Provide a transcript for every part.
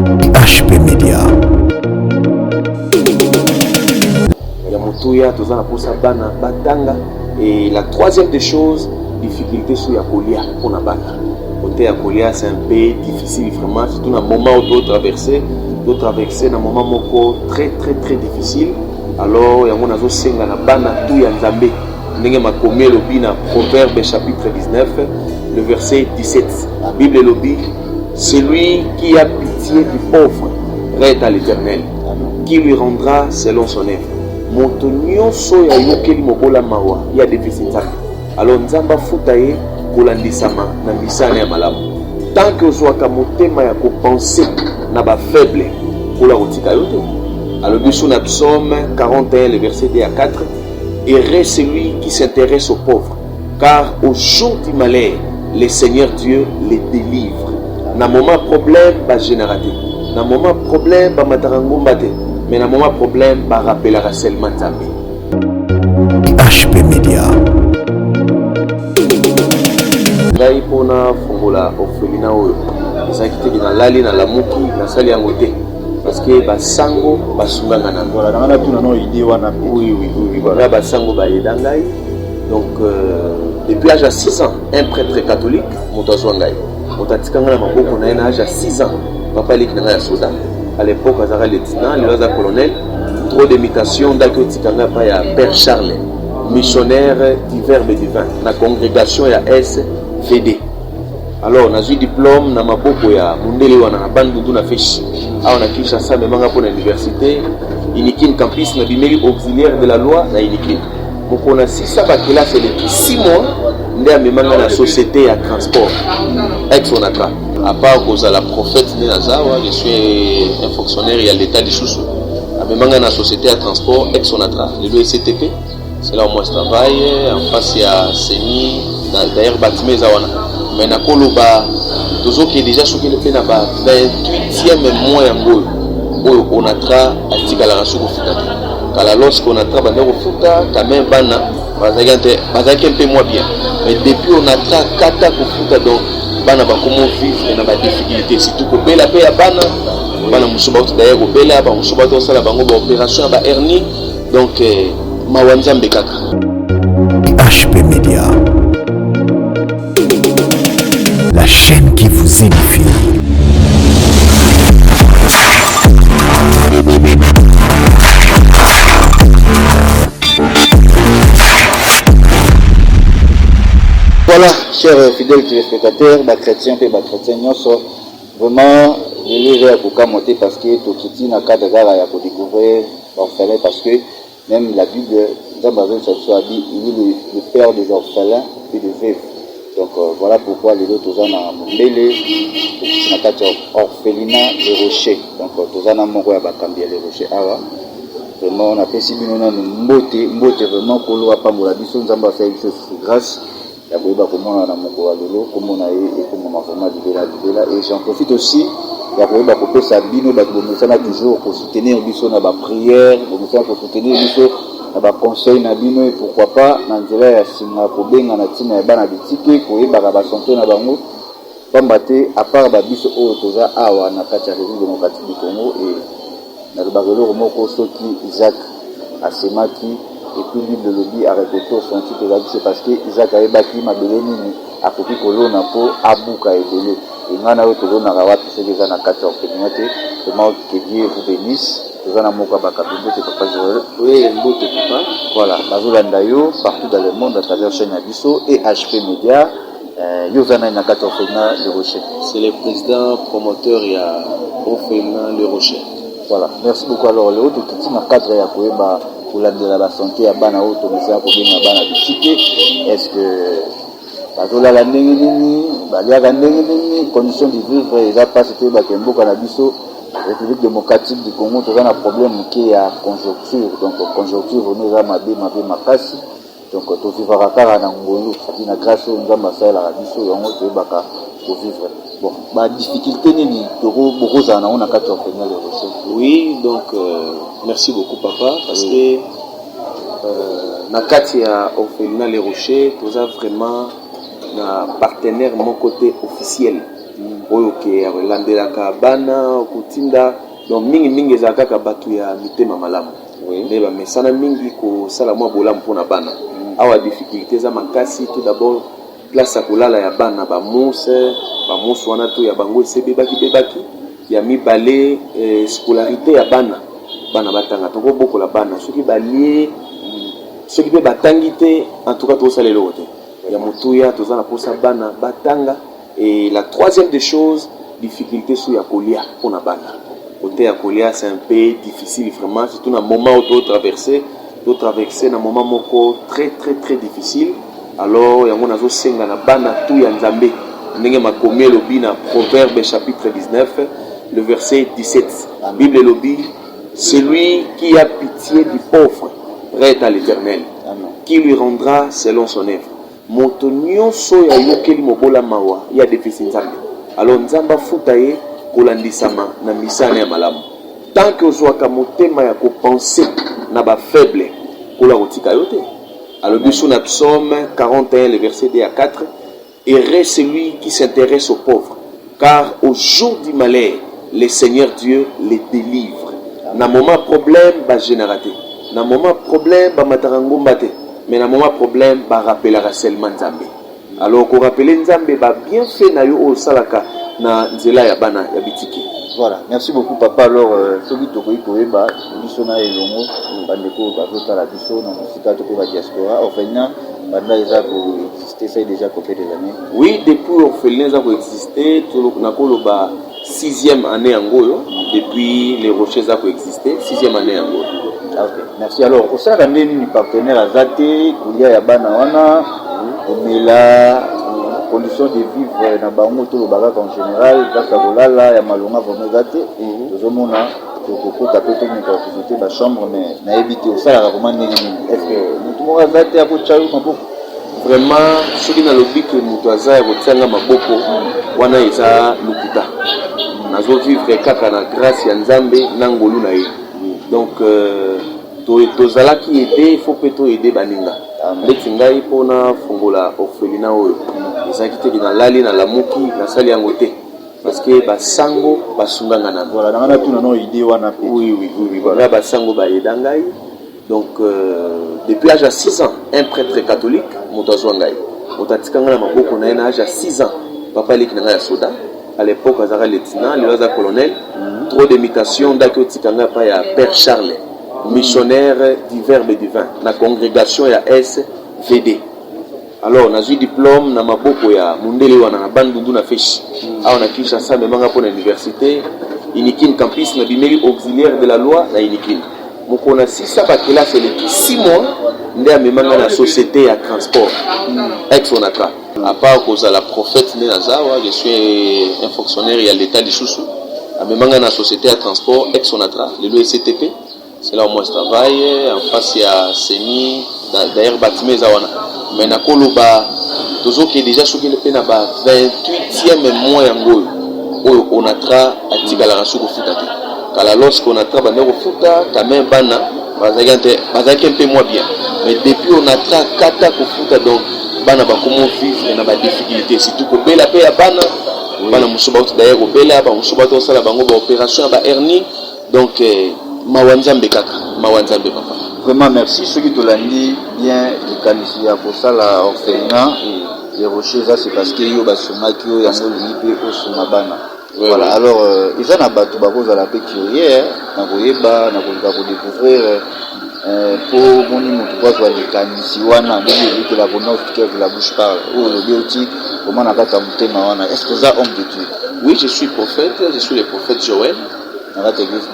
HP Media. Yamutuya tozana posa bana batanga. Et la troisième des choses, difficulté sur ya kolia pour na bana. Côté ya kolia c'est un peu difficile vraiment, surtout dans moment où tu traverser dans moment moko très difficile. Alors yango nazo senga na bana tout ya Nzambe. Ndenge makomé lobi na Proverbe chapitre 19, le verset 17. La Bible lobi, celui qui a pitié du pauvre prête à l'Éternel, qui lui rendra selon son œuvre. Moto nyonso ya yokeli mokola mawa ya déficit. Alors Nzamba futaye kolandisama na misana ya malamu. Tant que ozwaka motema ya kopenser na ba faible pour la rotika yote. Alors biso na Psaume 41 le verset 2 à 4, heureux celui qui s'intéresse aux pauvres, car au jour du malheur le Seigneur Dieu les délivre. Na moment problème ba génératé, na moment problème ba matarangomba te, mais na moment problème ba rappellera seulement Nzambe. HP Media. Ngai pona fongola orphelinat oyo ezaki te na lali na lamuki na sali yango te parce que basango basunganga na voilà dans la tuna no idée wana oui voilà basango ba yedangai. Donc depuis l'âge de 6 ans un prêtre catholique moto ngai motatikanga na maboko na âge de 6 ans papa leki na ya soda à l'époque azara lieutenant le aza colonel trop d'imitation d'akotikanga pa ya père Charles missionnaire du Verbe divin na congrégation ya SVD. Alors na zui diplôme na maboko ya mundele wana na bandundu na fiche awa na Kinshasa memanga pour l'université Inikin campus na bimeli auxiliaire de la loi na Inikin moko na 6 ba classe de 6 mois nde memanga na société ya transport ex-Onatra. À part cause la prophète de Nazawa, je suis un fonctionnaire et à l'état de Choussou. À memanga na société à transport ex-Onatra, le SCTP. C'est là où moi je travaille, en face il y a Seni, d'ailleurs bâtiment Zawana. Mais na koloba toujours qui est déjà choqué le fait na ba 28e mois yango on atra atika la rasu ko futa. Kala lorsqu'on atra bande ko futa quand même bana bazaki un peu moins bien. Mais depuis on atra kata ko futa donc bana ba comment vivre na ba difficulté surtout ko bela pe ya bana musuba to d'ailleurs ko bela ba musuba to sala bango ba opération ba hernie donc Mawanzambe kaka. HP Media, la chaîne qui vous édifie. Voilà, chers fidèles téléspectateurs, chrétiens et chrétiens, vraiment, je l'ai à monter parce que tout qui na cadre ya pour découvrir l'orphelin parce que même la Bible, il est le père des orphelins et des veuves. Donc voilà pourquoi les deux tozana mbele na orphelinat les rochers. Donc tozana moko ya bakambi les rochers awa. Vraiment on a fait si bino na mbote vraiment kolo apambola biso nzamba fait une chose grâce. Ya boyeba komona na moko wa lelo komona e komona vraiment libéla et j'en profite aussi ya koyeba kopesa bino bato bomesana toujours pour soutenir biso na ba prière, bomesana pour soutenir biso na ba conseil na bino et pourquoi pas na nzela ya singa kobenga na tina ya bana bitike koyeba ba santé na bango pamba te à part ba biso oyo toza awa na kati ya République démocratique du Congo et na lobakelo moko soki Isaac asemaki et puis Bible lobby a répété son titre c'est parce que Isaac avait bâti ma beleni a kopi kolona po abuka ebele et ngana oyo tozona rawa tout ce que ça na kati ya communauté vraiment que Dieu vous bénisse tozana moko bakabimbo te papa Joël oui mbote papa voilà bazolanda yo partout dans le monde à travers chaîne Abisso et HP Media yozana na kati orphelinat Le Rocher. C'est le président promoteur ya orphelinat Le Rocher. Voilà, merci beaucoup. Alors le autre qui na cadre ya koyeba kolandela la santé ya bana oto mesa ko benga bana bitike est-ce que bazolala ndenge nini baliaka ndenge nini condition de vivre eza pas c'était bakemboka na biso République démocratique du Congo tozana problème qui ya conjoncture donc conjoncture nous a mabe makasi donc to vivra kaka na ngolo na grâce au nzamba sala biso yango toyebaka ko vivre bon ba difficulté nini beaucoup za na on a quatre orphelinats Le Rocher. Oui donc merci beaucoup papa parce que na kati ya orphelinat Le Rocher toza vraiment na partenaire mon côté officiel oyo ke alandelaka bana kotinda donc mingi ezalaka kaka bato ya mitema malamu nde bamesana mingi kosala mwa bolamu mpona bana awa difficulté eza makasi tout d'abord place ya kolala ya bana bamusu wana to ya bango esebebaki ya mibale scolarité ya bana batanga tokobokola bana soki balie soki mpe batangi te en tout cas tosala eloko te ya motuya toza na posa bana batanga. Et la troisième des choses, difficulté sur ya kolia pour na bana. Côté ya kolia c'est un peu difficile vraiment, surtout dans moment où tu traverser dans moment moko très difficile. Alors yango nazo senga na bana tout ya nzambe. Ndenge makomi lobi na Proverbe chapitre 19, le verset 17. La Bible lobi, celui qui a pitié du pauvre prête à l'Éternel, qui lui rendra selon son œuvre. Moto nyonso ya yokeli mobola mawa ya defisi nzambe alors nzamba futa ye kolandisama na misana ya malamu tant que ozwaka motema ya kopenser na ba faible kola kotika yo te. Alors biso na Psaume 41 le verset 2 à 4, heureux celui qui s'intéresse aux pauvres car au jour du malheur le Seigneur Dieu les délivre. Na moment problème ba génératé, na moment problème ba matarangomba te, mais na moment problème ba rappelera seulement Nzambe. Alors ko rappeler Nzambe ba bien fait na yo o salaka na nzela ya bana ya bitiki. Voilà, merci beaucoup papa. Alors soki tokoki koyeba biso na elongo bandeko bazotala biso na mosika to pe ba diaspora orphelinat banda eza koexister ça déjà combien des années? Oui, depuis orphelinat eza koexister na koloba 6e année yango depuis les rochers eza koexister 6e année yango. Ok, merci. Alors au sein d'un partenaire azate kulia ya bana wana omela condition de vivre na bango to lo baraka en général kaka bolala ya malonga vraiment zate tozomona tokokota pe technique ya visiter ba chambre mais na éviter au sala vraiment nini est-ce que mutu mo azate apo chayo maboko vraiment soki na lobi que mutu aza ya kotianga maboko wana eza lukuta nazo vivre kaka na grâce ya Nzambe na ngolu na ye. Donc tozalaki aider, il faut plutôt aider baninga. Ndeti ngai pona fongola orphelinat oyo ezaki te na lali na lamuki na sali yango te parce que basango basunganga na voilà na tuna no idée wana pe oui voilà basango ba edangai. Donc depuis l'âge de 6 ans un prêtre catholique moto ngai motatikanga na maboko na âge de 6 ans papa leki na ya soda à l'époque azara lieutenant le aza colonel trop d'imitation d'akotikanga pa ya père Charles missionnaire du Verbe divin na congrégation ya SVD. Alors na eu diplôme na maboko ya mundele wana na bandundu na feshi awa na Kinshasa memanga pour l'université Inikin campus na bimeli auxiliaire de la loi na Inikin mukona sisa ba classe les 6 mois nde amemanga na société ya transport ex-Onatra à part cause à la prophète ne nazawa je suis un fonctionnaire ya l'état du Chouchou amemanga na société ya transport ex-Onatra le STP. C'est là où moi je travaille, en face il y a Seni, d'ailleurs bâtiment Zawana. Mais na koloba, toujours qui est déjà choqué le pena ba 28e mois yango. On a tra atika la rasu ko futa te. Kala lorsqu'on a tra ba ndeko futa, quand même bana, bazaki un peu moins bien. Mais depuis on a tra kata ko futa donc bana ba comment vivre na ba difficulté surtout ko bela pe ya bana. Bana musuba d'ailleurs ko bela ba musuba to sala bango ba opération ba hernie. Donc Mawanzambe kaka, Mawanzambe papa. Vraiment merci. Ceux qui te l'ont dit bien, ils qualifient pour ça la orphelinat. Les rochers, ça c'est parce que yo basuma qui yo yango lipe au sumabana. Voilà. Alors ils en abattu bako za la paix curieux, na koyeba, na ko découvrir pour moni mutu kwa za likanisi wana ndio que la bonne que la bouche parle. Oh le bioti comment na kata mutema wana. Est-ce que ça homme de Dieu? Oui, je suis prophète, je suis le prophète Joël. Na kata église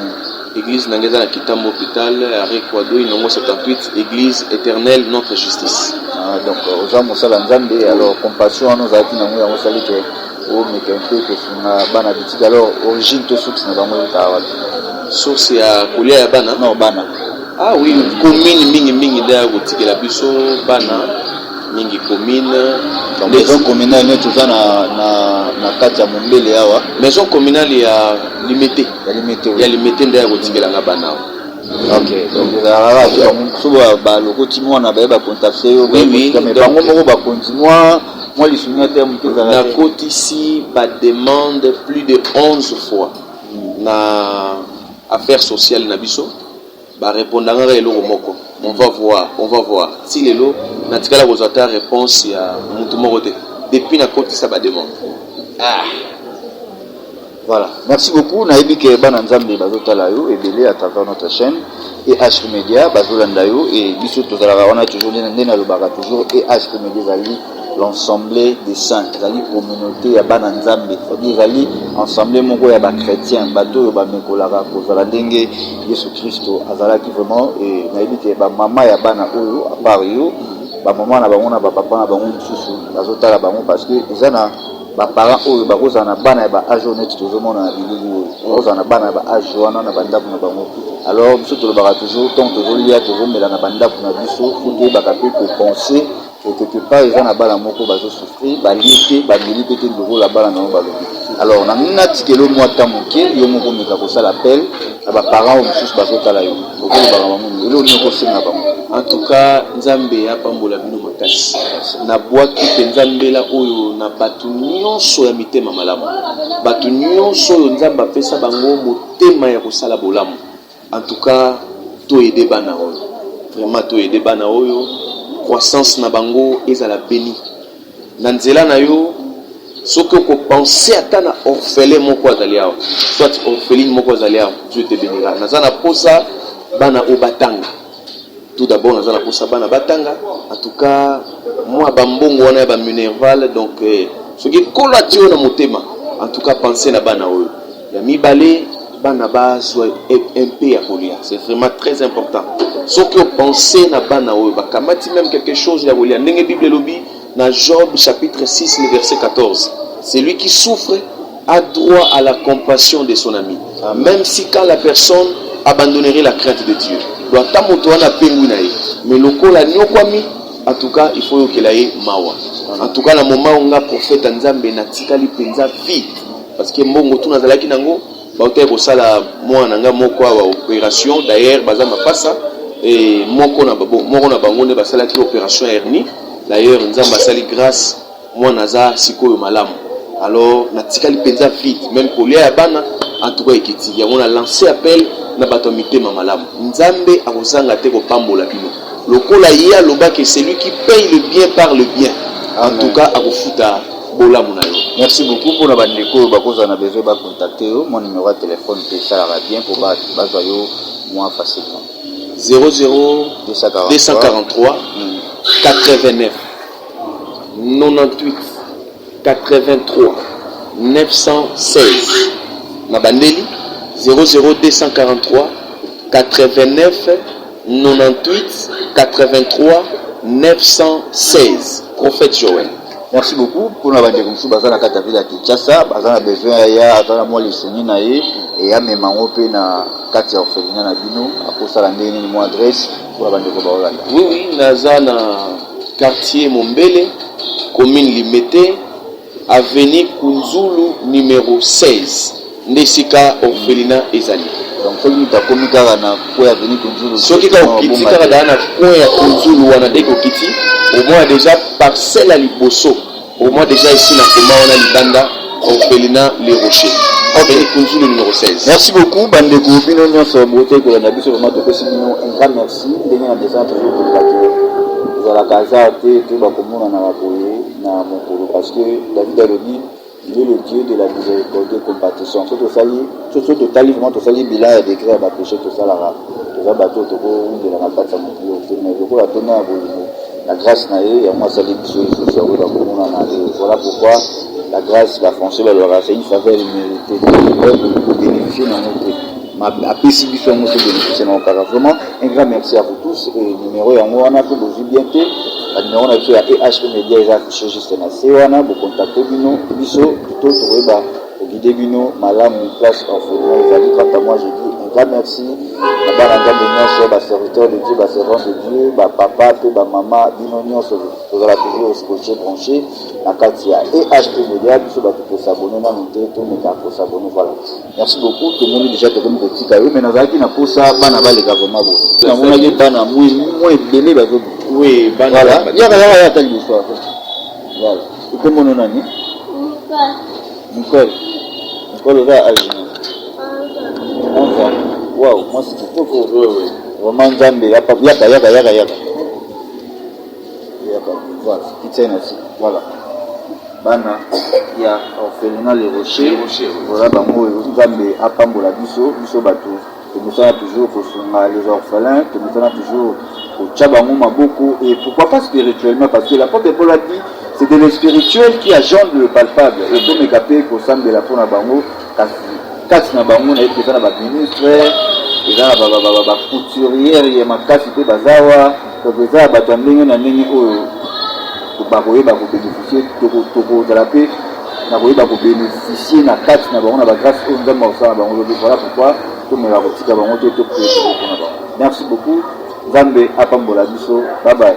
Église Nangeza na Kitambo hôpital arrêt Kwado numéro 78 église éternelle notre justice. Donc aux hommes ça l'Nzambe alors compassion nous a dit na moi ça que au mécanque que suna bana bitika alors origine to source na bango ta wapi source ya kolia ya bana non bana ah oui commune mingi da kotikela biso bana mingi commune maison communale ne tout ça na kati ya Mombele awa maison communale ya limité nda kotikela nga bana. Ok, donc la suba ba loko timwa na ba contacter yo mais bango moko ba continue moi les souvenirs terme que na côté ici ba demande plus de 11 fois na affaires sociales na biso ba répondanga eloko moko. On va voir si lelo na tikala kozata réponse ya mutu moko te depuis na côté ça ba demande. Voilà, merci beaucoup. Naïbi ke bana nzambe bazotala yo ebele à travers notre chaîne EH Media bazolanda yo et biso tozalaka wana toujours ndena lobaka toujours EH Media zali l'ensemble des saints, zali communauté ya bana nzambe, c'est-à-dire zali ensemble moko ya ba chrétiens, bato yo ba mekolaka kozala ndenge Yesu Kristo azalaki vraiment et naïbi ke ba mama ya bana oyo à part yo, ba mama na bango na ba papa na bango mususu bazotala bango parce que ezana ba parents oyo bakoza na bana ba âge honnête tozomona na bilulu bakoza na bana ba âge wana na bandaku na bango alors biso tolobaka toujours tant tozolia tozomela na bandaku na biso fundi bakape ko penser et quelque part eza na bana moko bazo souffrir balite bamili pete ndoko la bana na balobi alors na nina tikelo mwa tamuke yo moko meka ko sala appel na ba parents mususu bazotala yo okolobaka bango elo nyoko singa bango. En tout cas, Nzambe a pambola bino makasi. Na boaki pe Nzambela oyo na batu nyonso ya mitema malamu. Batu nyonso oyo Nzamba pesa bango motema ya kosala bolamu. En tout cas, to aider bana oyo. Vraiment to aider bana oyo. Croissance na bango ezala béni. Na nzela na yo soki ko penser ata na orphelin moko azali awa. Soit orpheline moko azali awa, Dieu te bénira. Nazana posa bana o batanga. Tout d'abord, nous allons pour Sabana Batanga. En tout cas, moi, Bambongo, on a un minéral. Donc, ce qui est collatéral dans mon thème, en tout cas, pensez à Bana. Il y a mis balé, Bana base, un peu à Kolia. C'est vraiment très important. Ce que pensez à Bana, Bakamati même quelque chose, il y a Kolia. N'engé Bible lobby, dans Job, chapitre 6, le verset 14. C'est lui qui souffre a droit à la compassion de son ami. Même si quand la personne abandonnerait la crainte de Dieu. Mais le kola nyokwami, en tout cas, il faut que l'aille mawa. En tout cas, le moment où on a prophète Nzambe na tikali penza vite, parce que mbongo tu nazalaki nango, baote ko sala moi nanga moko wa opération d'ailleurs bazama passa et moko na bango ne basala ki opération hernie. D'ailleurs Nzamba sali grâce moi naza sikoyo malamu. Alors na tikali penza vite, même pour les bana en tout cas ekiti. Ya on a lancé appel na bato mitema malamu. Nzambe akozanga te ko pambola bino. Lokola ya loba que celui qui paye le bien par le bien. En tout cas akofuta bola munayo. Merci beaucoup pour la bandeko bakoza na besoin ba contacter mon numéro de téléphone ça va bien pour ba yo moins facilement. 00 243 89 98 83 916 na bandeli 00243 89 98 83 916 prophète Joël. Merci beaucoup pour la bande comme ça bazana kata villa Kinshasa bazana besoin ya atana moi les soni na ye et ya même en pe na kati orphelinat na bino aposa la ndeni ni mo adresse pour la bande ko ba Hollande. Oui nazana quartier Mombele commune Limete avenue Kunzulu numéro 16 Nesika orphelinat ezali. Donc faut nous takomi kaka na ko ya avenue Kunzulu. Soki ka okiti kaka na point ya Kunzulu wana deko kiti au moins déjà parcelle à Liboso au moins déjà ici na Koma on a Libanda orphelinat Les Rochers. Avenue Kunzulu numéro 16. Merci beaucoup bande ko bino nyonso bote ko na biso vraiment to pesi bino un grand merci ndenge na déjà toujours pour bato za la casa te ba komona na bakoye na mokolo parce que David Alobi il est le Dieu de la miséricorde et compassion. Surtout tali vraiment tali bila et décret ba péché tout ça là. Tout ça bateau to ko de la kata mokolo te mais ko la tona bolimo. La grâce na ye ya moi sali biso sur ba komona na voilà pourquoi la grâce va foncer va leur c'est une faveur méritée pour bénéficier dans notre ma pesi biso mo se bénéficier dans notre vraiment un grand merci à vous tous et numéro ya moi na ko bozi bien te la numéro na biso ya EH Media est affiché juste na se wana bo contacter bino biso to toyeba au guider bino malamu place orphelinat ezali quant à moi je dis un grand merci na bana nzambe nyonso ba serviteur de Dieu ba servant de Dieu ba papa pe ba mama bino nyonso tozala toujours scotché branché na kati ya EH Media biso ba to s'abonner na monte to meka ko s'abonner voilà merci beaucoup tout le monde déjà tokomi kotika yo mais nazalaki na posa bana baleka vraiment bo na mona ye bana moi ebele bazo oui bana voilà ya tali l'histoire voilà Comment on a dit? Nicole. Nicole va à 11 ans. Waouh, moi c'est trop fort. Vraiment Nzambe, yaka. Voilà, qui tient aussi. Voilà. Bana, il y a orphelinat les rochers. Voilà, bango Nzambe apambola biso bato. Nous sommes toujours pour les orphelins, nous sommes toujours pour Tchabango Maboko, et pourquoi pas spirituellement, parce que l'apôtre Paul a dit c'est de le spirituel qui agende le palpable. Et tout me capé pour Sam de la Pona Bango, quatre na Bango, il y a des ministres, il y a des couturières, il y a des cassités bazawa, donc il y a des batambings na nini pour baroyer, pour bénéficier, pour la paix, pour bénéficier na quatre na Bango, na grâce aux hommes au sein Bango. Voilà pourquoi. Merci beaucoup. Zambe apambola biso. Bye bye.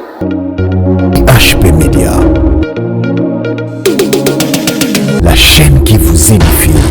IHP Média, la chaîne qui vous édifie.